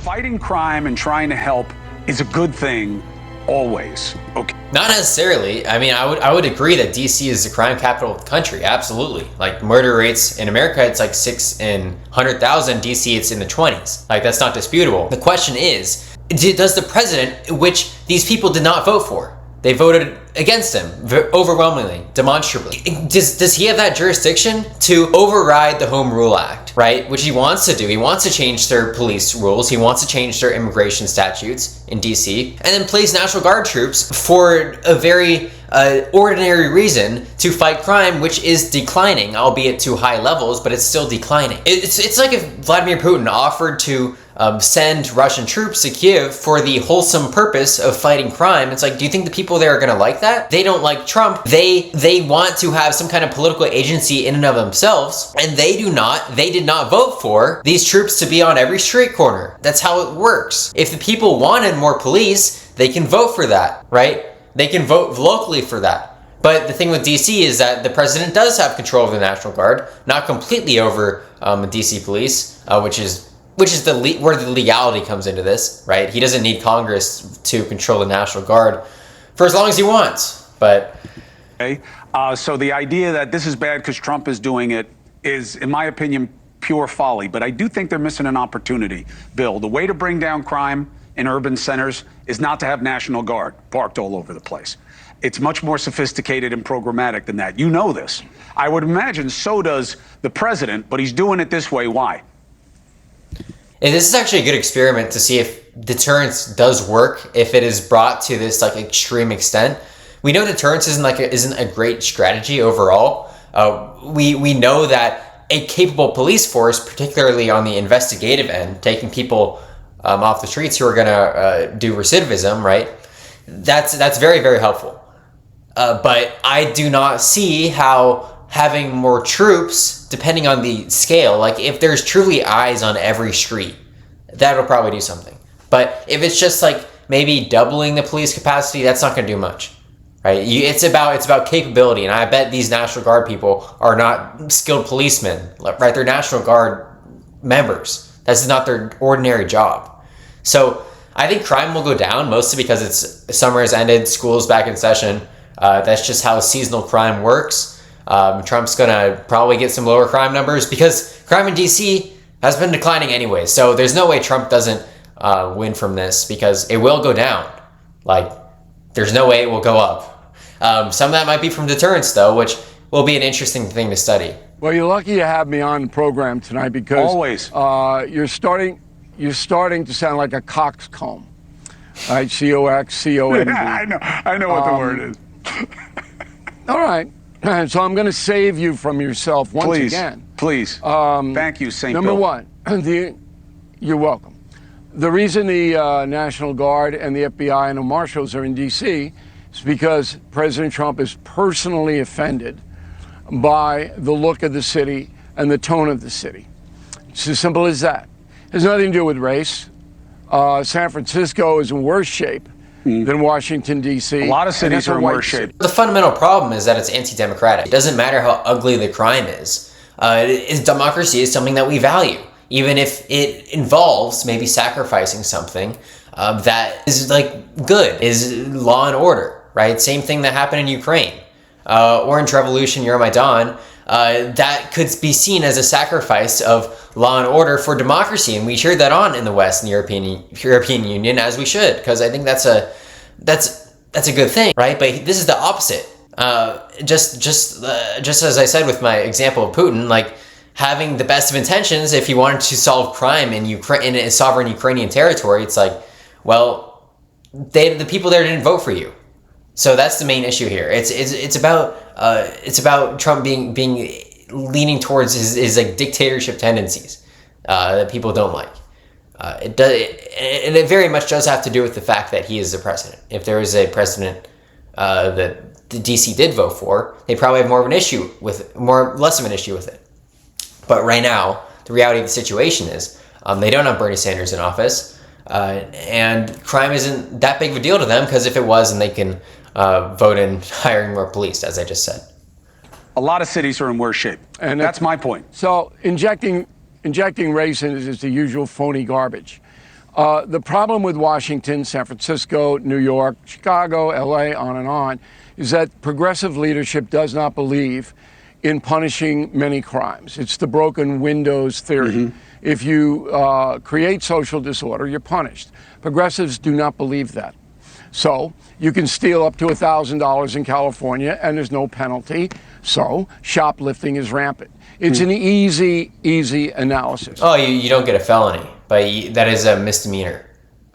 fighting crime and trying to help is a good thing always. Okay. Not necessarily. I mean, I would agree that DC is the crime capital of the country. Absolutely. Like murder rates in America, it's like 6 in 100,000. DC, it's in the 20s. Like that's not disputable. The question is, does the president, which these people did not vote for, they voted against him overwhelmingly, demonstrably. Does he have that jurisdiction to override the Home Rule Act, right? Which he wants to do. He wants to change their police rules. He wants to change their immigration statutes in DC, and then place National Guard troops for a very ordinary reason to fight crime, which is declining, albeit to high levels, but it's still declining. It's like if Vladimir Putin offered to send Russian troops to Kiev for the wholesome purpose of fighting crime. It's like, do you think the people there are going to like that? They don't like Trump. They want to have some kind of political agency in and of themselves, and they did not vote for these troops to be on every street corner. That's how it works. If the people wanted more police, they can vote for that, right? They can vote locally for that. But the thing with DC is that the president does have control of the National Guard, not completely over DC police, which is where the legality comes into this, right? He doesn't need Congress to control the National Guard for as long as he wants, but... Okay. So the idea that this is bad because Trump is doing it is, in my opinion, pure folly. But I do think they're missing an opportunity, Bill. The way to bring down crime in urban centers is not to have National Guard parked all over the place. It's much more sophisticated and programmatic than that. You know this. I would imagine so does the president, but he's doing it this way. Why? And this is actually a good experiment to see if deterrence does work, if it is brought to this like extreme extent. We know deterrence isn't a great strategy overall. We know that a capable police force, particularly on the investigative end, taking people off the streets who are going to do recidivism, right? That's very, very helpful. But I do not see how having more troops, depending on the scale, like if there's truly eyes on every street, that'll probably do something. But if it's just like maybe doubling the police capacity, that's not going to do much, right? It's about capability, and I bet these National Guard people are not skilled policemen, right? They're National Guard members. That's not their ordinary job. So I think crime will go down, mostly because summer has ended, school's back in session. That's just how seasonal crime works. Trump's gonna probably get some lower crime numbers because crime in DC has been declining anyway. So there's no way Trump doesn't win from this, because it will go down. Like, there's no way it will go up. Some of that might be from deterrence, though, which will be an interesting thing to study. Well, you're lucky to have me on the program tonight, because always you're starting to sound like a coxcomb. All right, COXCOMB. I know what the word is. All right. So I'm going to save you from yourself once again. Please. Thank you, St. Number Bill. one, you're welcome. The reason the National Guard and the FBI and the marshals are in D.C. is because President Trump is personally offended by the look of the city and the tone of the city. It's as simple as that. It has nothing to do with race. San Francisco is in worse shape than Washington, D.C. A lot of cities are in worse shape. The fundamental problem is that it's anti-democratic. It doesn't matter how ugly the crime is. Democracy is something that we value, even if it involves maybe sacrificing something that is like good, is law and order, right? Same thing that happened in Ukraine. Orange Revolution, Euromaidan, that could be seen as a sacrifice of law and order for democracy, and we cheered that on in the West and the European Union, as we should, because I think that's a good thing, right? But this is the opposite. Just as I said with my example of Putin, like having the best of intentions, if he wanted to solve crime in a sovereign Ukrainian territory, it's like, well, the people there didn't vote for you. So that's the main issue here. It's about Trump leaning towards his like dictatorship tendencies that people don't like. It very much does have to do with the fact that he is the president. If there is a president that the DC did vote for, they probably have less of an issue with it. But right now, the reality of the situation is they don't have Bernie Sanders in office, and crime isn't that big of a deal to them, because if it was, then they can vote in hiring more police, as I just said. A lot of cities are in worse shape, and that's my point. So injecting race is the usual phony garbage. The problem with Washington, San Francisco, New York, Chicago, LA, on and on, is that progressive leadership does not believe in punishing many crimes. It's the broken windows theory. If you create social disorder, you're punished. Progressives do not believe that. So you can steal up to $1,000 in California and there's no penalty. So shoplifting is rampant. It's an easy analysis. Oh, you don't get a felony, but that is a misdemeanor.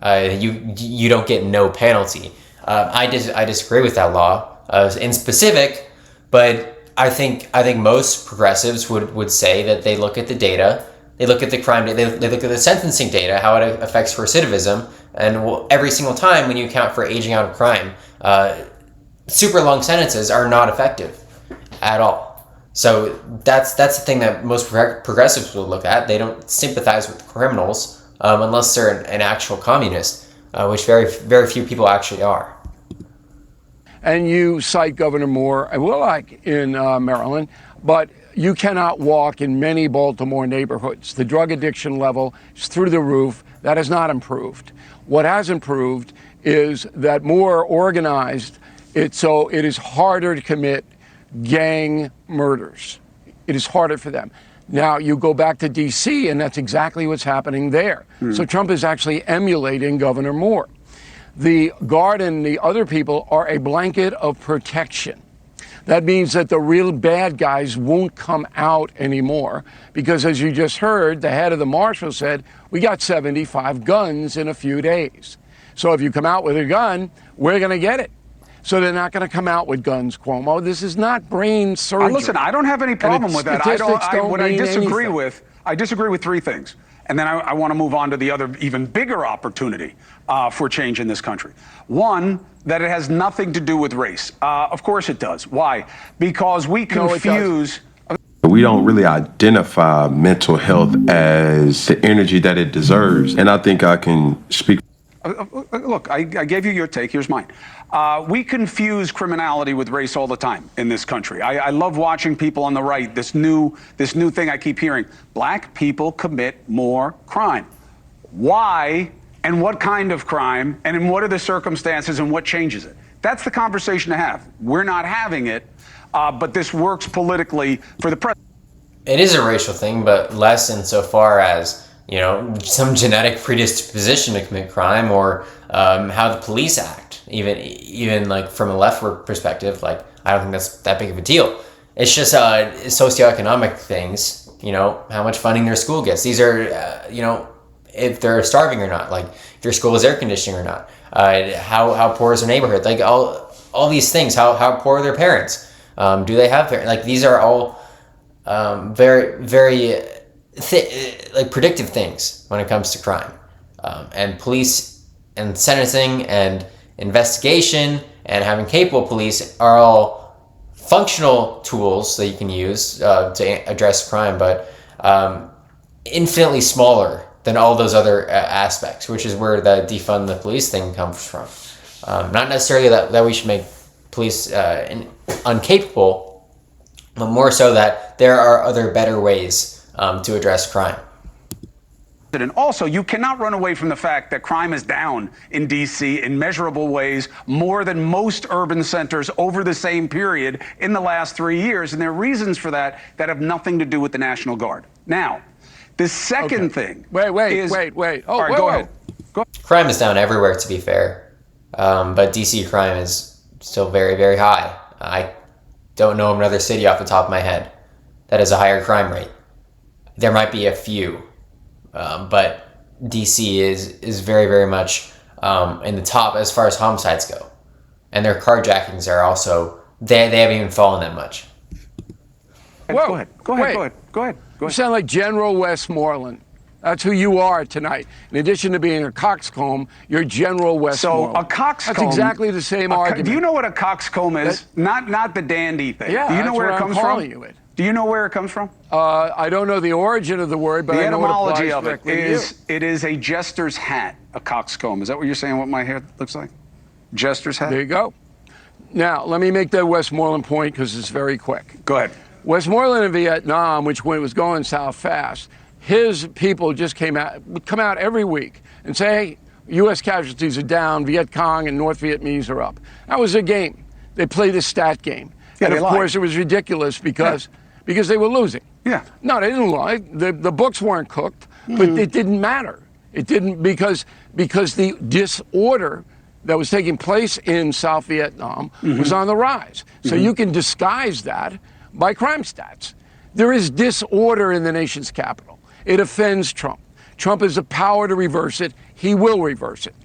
You don't get no penalty. I disagree with that law in specific, but I think most progressives would say that they look at the data, they look at the crime, they look at the sentencing data, how it affects recidivism, and every single time when you account for aging out of crime, super long sentences are not effective at all. So that's the thing that most progressives will look at. They don't sympathize with criminals unless they're an actual communist, which very, very few people actually are. And you cite Governor Moore, and we're like in Maryland, but you cannot walk in many Baltimore neighborhoods. The drug addiction level is through the roof. That has not improved. What has improved is that Moore organized it so it is harder to commit gang murders. It is harder for them. Now you go back to D.C. and that's exactly what's happening there. So Trump is actually emulating Governor Moore. The Guard and the other people are a blanket of protection. That means that the real bad guys won't come out anymore because, as you just heard, the head of the marshal said, we got 75 guns in a few days. So if you come out with a gun, we're going to get it. So they're not going to come out with guns, Cuomo. This is not brain surgery. Listen, I don't have any problem with that. I disagree with three things. And then I want to move on to the other, even bigger opportunity for change in this country. One, that it has nothing to do with race. Of course it does. Why? Because we confuse... We don't really identify mental health as the energy that it deserves. And I think I can speak... Look, I gave you your take. Here's mine. We confuse criminality with race all the time in this country. I love watching people on the right. This new thing I keep hearing: black people commit more crime. Why? And what kind of crime? And in what are the circumstances? And what changes it? That's the conversation to have. We're not having it, but this works politically for the president. It is a racial thing, but less insofar as, you know, some genetic predisposition to commit crime or how the police act. Even like from a leftward perspective, like I don't think that's that big of a deal. It's just socioeconomic things. You know, how much funding their school gets. These are you know, if they're starving or not. Like if your school has air conditioning or not. How poor is their neighborhood? Like all these things. How poor are their parents? Do they have parents? Like these are all very like predictive things when it comes to crime, and police and sentencing and investigation and having capable police are all functional tools that you can use to address crime, but infinitely smaller than all those other aspects, which is where the defund the police thing comes from. Not necessarily that we should make police incapable, but more so that there are other better ways to address crime. And also, you cannot run away from the fact that crime is down in D.C. in measurable ways, more than most urban centers over the same period in the last 3 years. And there are reasons for that that have nothing to do with the National Guard. Now, the second thing. Wait. All right, go ahead. Crime is down everywhere, to be fair. But D.C. crime is still very, very high. I don't know of another city off the top of my head that has a higher crime rate. There might be a few. But DC is very, very much in the top as far as homicides go. And their carjackings are also, they haven't even fallen that much. Whoa, Go ahead. You sound like General Westmoreland. That's who you are tonight. In addition to being a coxcomb, you're General Westmoreland. So a coxcomb. That's exactly the same argument. Do you know what a coxcomb is? Not the dandy thing. Yeah, do you know where it comes from? You it. Do you know where it comes from? I don't know the origin of the word, but the I know what etymology it of it is it is a jester's hat, a coxcomb. Is that what you're saying? What my hair looks like? Jester's hat. There you go. Now let me make that Westmoreland point because it's very quick. Go ahead. Westmoreland in Vietnam, which when it was going south fast, his people just come out every week and say, hey, U.S. casualties are down, Viet Cong and North Vietnamese are up. That was a game. They played a stat game. Yeah, and they of lied. course, it was ridiculous because they were losing. Yeah. No, they didn't lie. The books weren't cooked, but it didn't matter. It didn't because the disorder that was taking place in South Vietnam was on the rise. So you can disguise that by crime stats. There is disorder in the nation's capital. It offends Trump. Trump has the power to reverse it. He will reverse it.